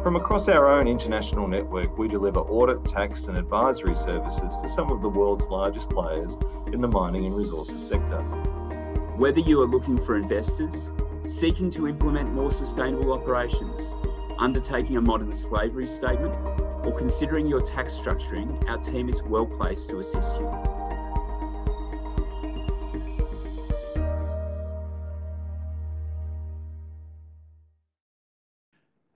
From across our own international network, we deliver audit, tax and advisory services to some of the world's largest players in the mining and resources sector. Whether you are looking for investors, seeking to implement more sustainable operations, undertaking a modern slavery statement, or considering your tax structuring, our team is well placed to assist you.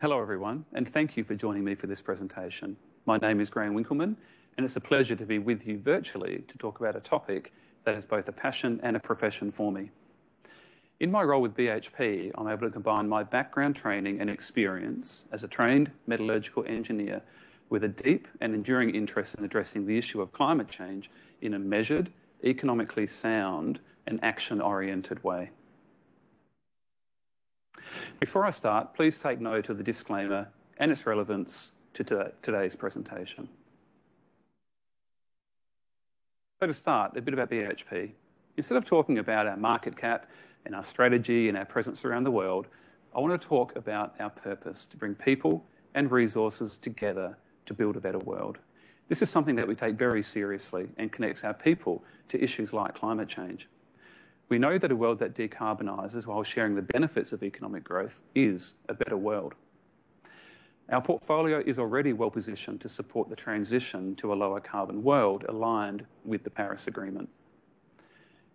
Hello everyone, and thank you for joining me for this presentation. My name is Winkelman, and it's a pleasure to be with you virtually to talk about a topic that is both a passion and a profession for me. In my role with BHP, I'm able to combine my background training and experience as a trained metallurgical engineer with a deep and enduring interest in addressing the issue of climate change in a measured, economically sound and action-oriented way. Before I start, please take note of the disclaimer and its relevance to today's presentation. So to start, a bit about BHP. Instead of talking about our market cap and our strategy and our presence around the world, I want to talk about our purpose to bring people and resources together to build a better world. This is something that we take very seriously and connects our people to issues like climate change. We know that a world that decarbonises while sharing the benefits of economic growth is a better world. Our portfolio is already well positioned to support the transition to a lower carbon world aligned with the Paris Agreement.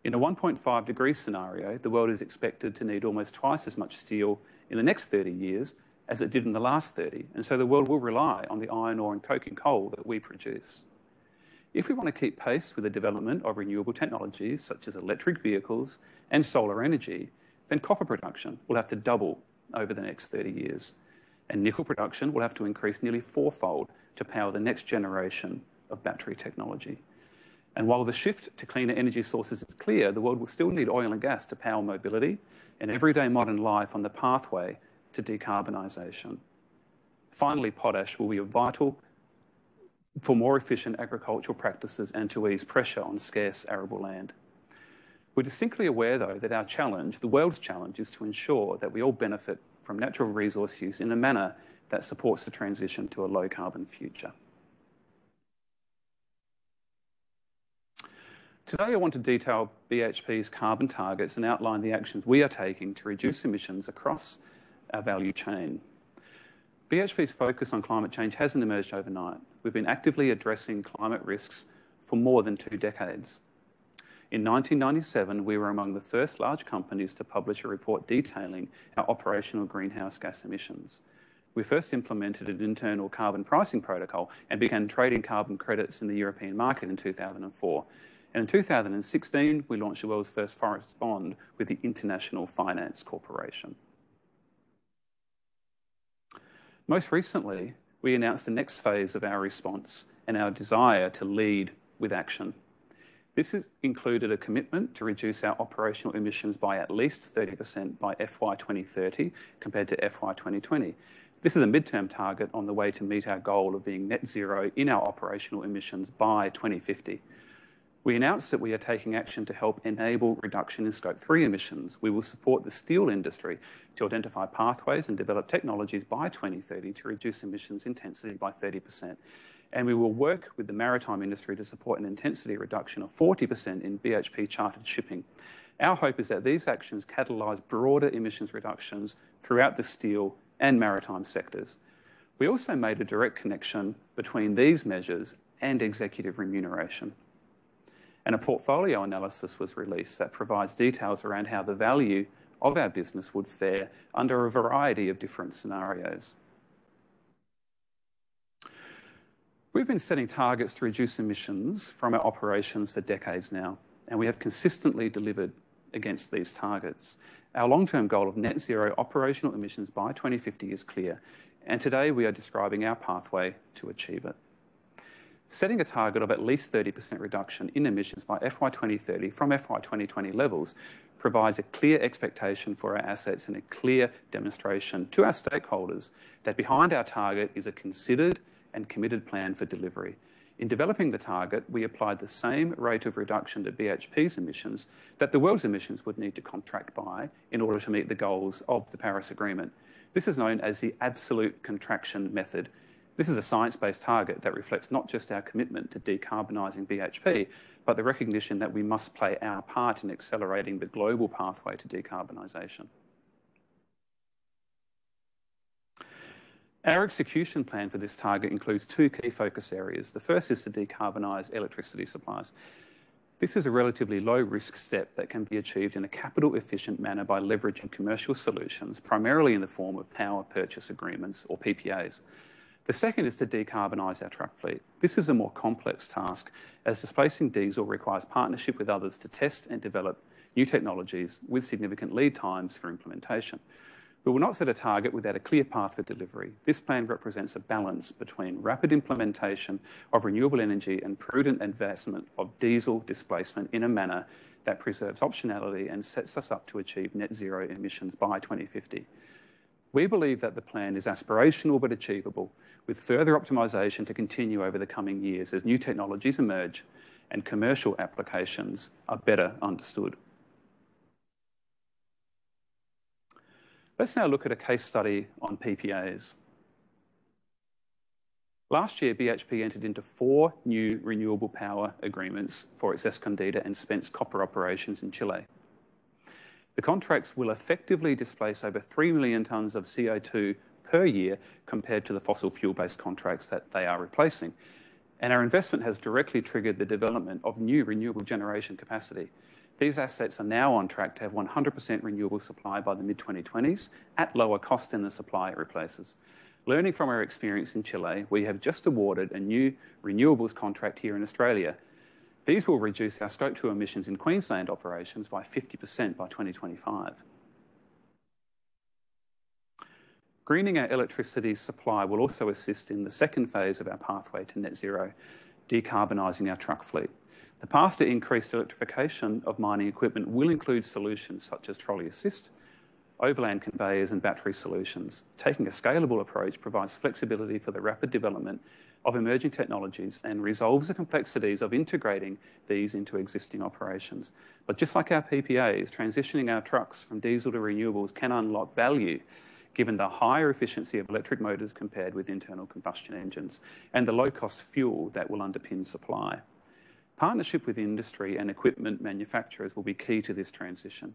In a 1.5 degree scenario, the world is expected to need almost twice as much steel in the next 30 years as it did in the last 30, and so the world will rely on the iron ore and coking coal that we produce. If we want to keep pace with the development of renewable technologies such as electric vehicles and solar energy, then copper production will have to double over the next 30 years. And nickel production will have to increase nearly fourfold to power the next generation of battery technology. And while the shift to cleaner energy sources is clear, the world will still need oil and gas to power mobility and everyday modern life on the pathway to decarbonisation. Finally, potash will be vital for more efficient agricultural practices and to ease pressure on scarce arable land. We're distinctly aware, though, that our challenge, the world's challenge, is to ensure that we all benefit from natural resource use in a manner that supports the transition to a low-carbon future. Today, I want to detail BHP's carbon targets and outline the actions we are taking to reduce emissions across our value chain. BHP's focus on climate change hasn't emerged overnight. We've been actively addressing climate risks for more than 2 decades. In 1997, we were among the first large companies to publish a report detailing our operational greenhouse gas emissions. We first implemented an internal carbon pricing protocol and began trading carbon credits in the European market in 2004. And in 2016, we launched the world's first forest bond with the International Finance Corporation. Most recently, we announced the next phase of our response and our desire to lead with action. This has included a commitment to reduce our operational emissions by at least 30% by FY 2030 compared to FY 2020. This is a midterm target on the way to meet our goal of being net zero in our operational emissions by 2050. We announced that we are taking action to help enable reduction in Scope 3 emissions. We will support the steel industry to identify pathways and develop technologies by 2030 to reduce emissions intensity by 30%. And we will work with the maritime industry to support an intensity reduction of 40% in BHP chartered shipping. Our hope is that these actions catalyse broader emissions reductions throughout the steel and maritime sectors. We also made a direct connection between these measures and executive remuneration. And a portfolio analysis was released that provides details around how the value of our business would fare under a variety of different scenarios. We've been setting targets to reduce emissions from our operations for decades now, and we have consistently delivered against these targets. Our long-term goal of net zero operational emissions by 2050 is clear, and today we are describing our pathway to achieve it. Setting a target of at least 30% reduction in emissions by FY 2030 from FY 2020 levels provides a clear expectation for our assets and a clear demonstration to our stakeholders that behind our target is a considered and committed plan for delivery. In developing the target, we applied the same rate of reduction to BHP's emissions that the world's emissions would need to contract by in order to meet the goals of the Paris Agreement. This is known as the absolute contraction method. This is a science-based target that reflects not just our commitment to decarbonising BHP, but the recognition that we must play our part in accelerating the global pathway to decarbonisation. Our execution plan for this target includes two key focus areas. The first is to decarbonise electricity supplies. This is a relatively low-risk step that can be achieved in a capital-efficient manner by leveraging commercial solutions, primarily in the form of power purchase agreements, or PPAs. The second is to decarbonise our truck fleet. This is a more complex task, as displacing diesel requires partnership with others to test and develop new technologies with significant lead times for implementation. We will not set a target without a clear path for delivery. This plan represents a balance between rapid implementation of renewable energy and prudent advancement of diesel displacement in a manner that preserves optionality and sets us up to achieve net zero emissions by 2050. We believe that the plan is aspirational but achievable, with further optimisation to continue over the coming years as new technologies emerge and commercial applications are better understood. Let's now look at a case study on PPAs. Last year, BHP entered into 4 new renewable power agreements for its Escondida and Spence copper operations in Chile. The contracts will effectively displace over 3 million tonnes of CO2 per year compared to the fossil fuel-based contracts that they are replacing. And our investment has directly triggered the development of new renewable generation capacity. These assets are now on track to have 100% renewable supply by the mid-2020s at lower cost than the supply it replaces. Learning from our experience in Chile, we have just awarded a new renewables contract here in Australia. These will reduce our Scope 2 emissions in Queensland operations by 50% by 2025. Greening our electricity supply will also assist in the second phase of our pathway to net zero, decarbonising our truck fleet. The path to increased electrification of mining equipment will include solutions such as trolley assist, overland conveyors and battery solutions. Taking a scalable approach provides flexibility for the rapid development of emerging technologies and resolves the complexities of integrating these into existing operations. But just like our PPAs, transitioning our trucks from diesel to renewables can unlock value given the higher efficiency of electric motors compared with internal combustion engines and the low-cost fuel that will underpin supply. Partnership with industry and equipment manufacturers will be key to this transition.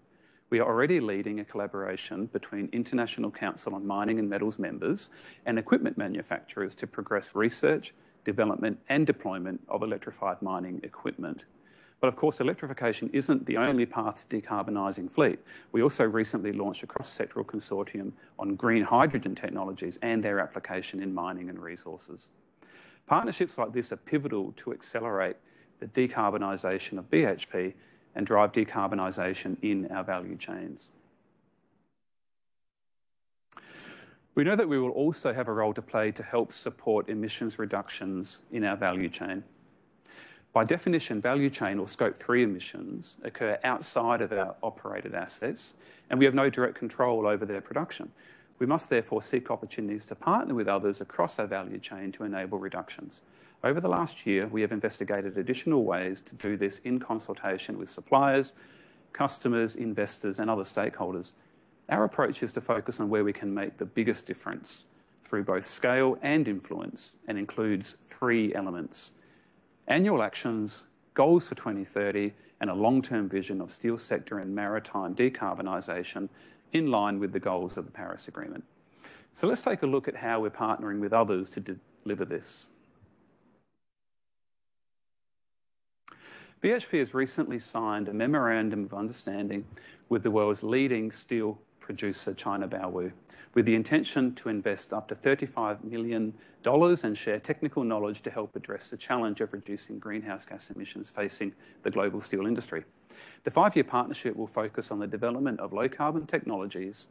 We are already leading a collaboration between International Council on Mining and Metals members and equipment manufacturers to progress research, development and deployment of electrified mining equipment. But of course, electrification isn't the only path to decarbonising fleet. We also recently launched a cross-sectoral consortium on green hydrogen technologies and their application in mining and resources. Partnerships like this are pivotal to accelerate the decarbonisation of BHP and drive decarbonisation in our value chains. We know that we will also have a role to play to help support emissions reductions in our value chain. By definition, value chain or Scope 3 emissions occur outside of our operated assets, and we have no direct control over their production. We must therefore seek opportunities to partner with others across our value chain to enable reductions. Over the last year, we have investigated additional ways to do this in consultation with suppliers, customers, investors, and other stakeholders. Our approach is to focus on where we can make the biggest difference through both scale and influence, and includes 3 elements: annual actions, goals for 2030, and a long-term vision of steel sector and maritime decarbonisation in line with the goals of the Paris Agreement. So let's take a look at how we're partnering with others to deliver this. BHP has recently signed a memorandum of understanding with the world's leading steel producer, China Baowu, with the intention to invest up to $35 million and share technical knowledge to help address the challenge of reducing greenhouse gas emissions facing the global steel industry. The 5-year partnership will focus on the development of low-carbon technologies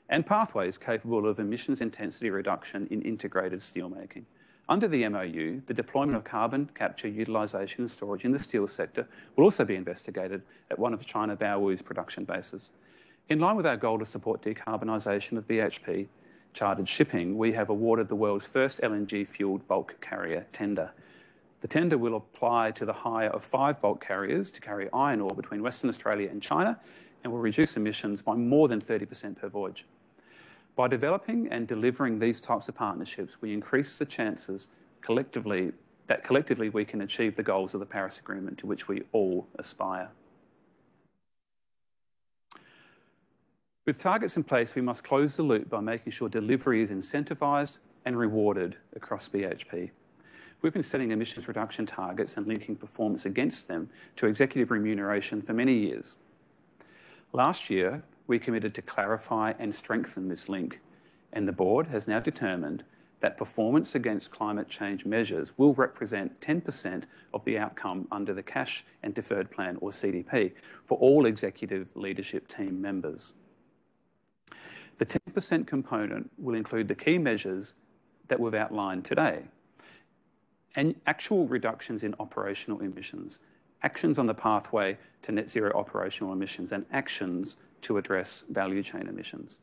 and pathways capable of emissions intensity reduction in integrated steelmaking. Under the MOU, the deployment of carbon capture, utilisation and storage in the steel sector will also be investigated at one of China Baowu's production bases. In line with our goal to support decarbonisation of BHP chartered shipping, we have awarded the world's first LNG-fuelled bulk carrier tender. The tender will apply to the hire of 5 bulk carriers to carry iron ore between Western Australia and China and will reduce emissions by more than 30% per voyage. By developing and delivering these types of partnerships, we increase the chances collectively we can achieve the goals of the Paris Agreement to which we all aspire. With targets in place, we must close the loop by making sure delivery is incentivised and rewarded across BHP. We've been setting emissions reduction targets and linking performance against them to executive remuneration for many years. Last year, we committed to clarify and strengthen this link, and the board has now determined that performance against climate change measures will represent 10% of the outcome under the Cash and Deferred Plan, or CDP, for all executive leadership team members. The 10% component will include the key measures that we've outlined today, and actual reductions in operational emissions, actions on the pathway to net zero operational emissions, and actions to address value chain emissions.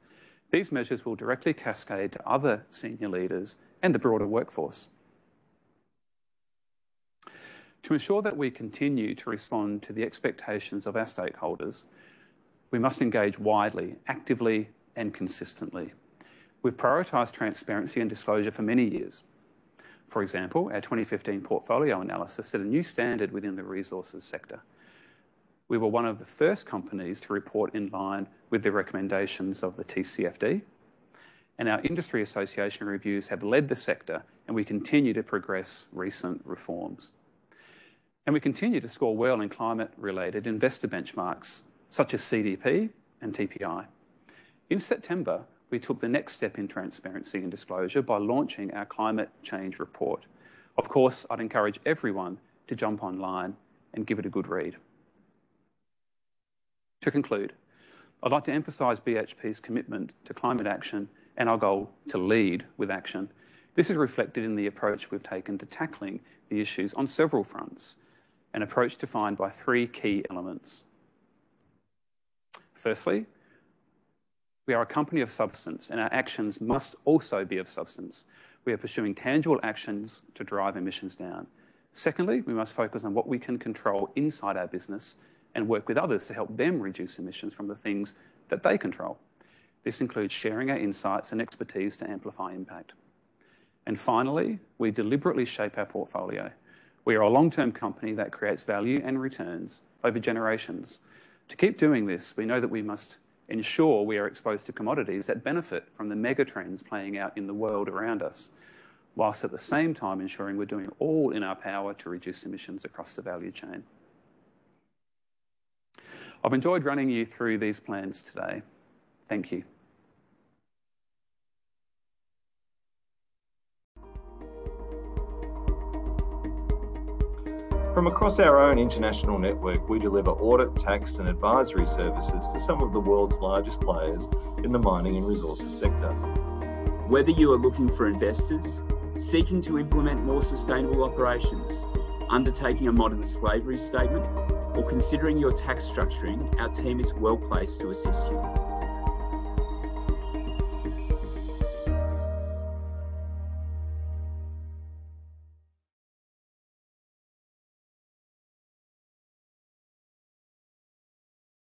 These measures will directly cascade to other senior leaders and the broader workforce. To ensure that we continue to respond to the expectations of our stakeholders, we must engage widely, actively, and consistently. We've prioritised transparency and disclosure for many years. For example, our 2015 portfolio analysis set a new standard within the resources sector. We were one of the first companies to report in line with the recommendations of the TCFD, and our industry association reviews have led the sector, and we continue to progress recent reforms. And we continue to score well in climate-related investor benchmarks, such as CDP and TPI. In September, we took the next step in transparency and disclosure by launching our climate change report. Of course, I'd encourage everyone to jump online and give it a good read. To conclude, I'd like to emphasise BHP's commitment to climate action and our goal to lead with action. This is reflected in the approach we've taken to tackling the issues on several fronts, an approach defined by 3 key elements. Firstly, we are a company of substance, and our actions must also be of substance. We are pursuing tangible actions to drive emissions down. Secondly, we must focus on what we can control inside our business and work with others to help them reduce emissions from the things that they control. This includes sharing our insights and expertise to amplify impact. And finally, we deliberately shape our portfolio. We are a long-term company that creates value and returns over generations. To keep doing this, we know that we must ensure we are exposed to commodities that benefit from the mega trends playing out in the world around us, whilst at the same time ensuring we're doing all in our power to reduce emissions across the value chain. I've enjoyed running you through these plans today. Thank you. From across our own international network, we deliver audit, tax and advisory services to some of the world's largest players in the mining and resources sector. Whether you are looking for investors, seeking to implement more sustainable operations, undertaking a modern slavery statement, or considering your tax structuring, our team is well placed to assist you.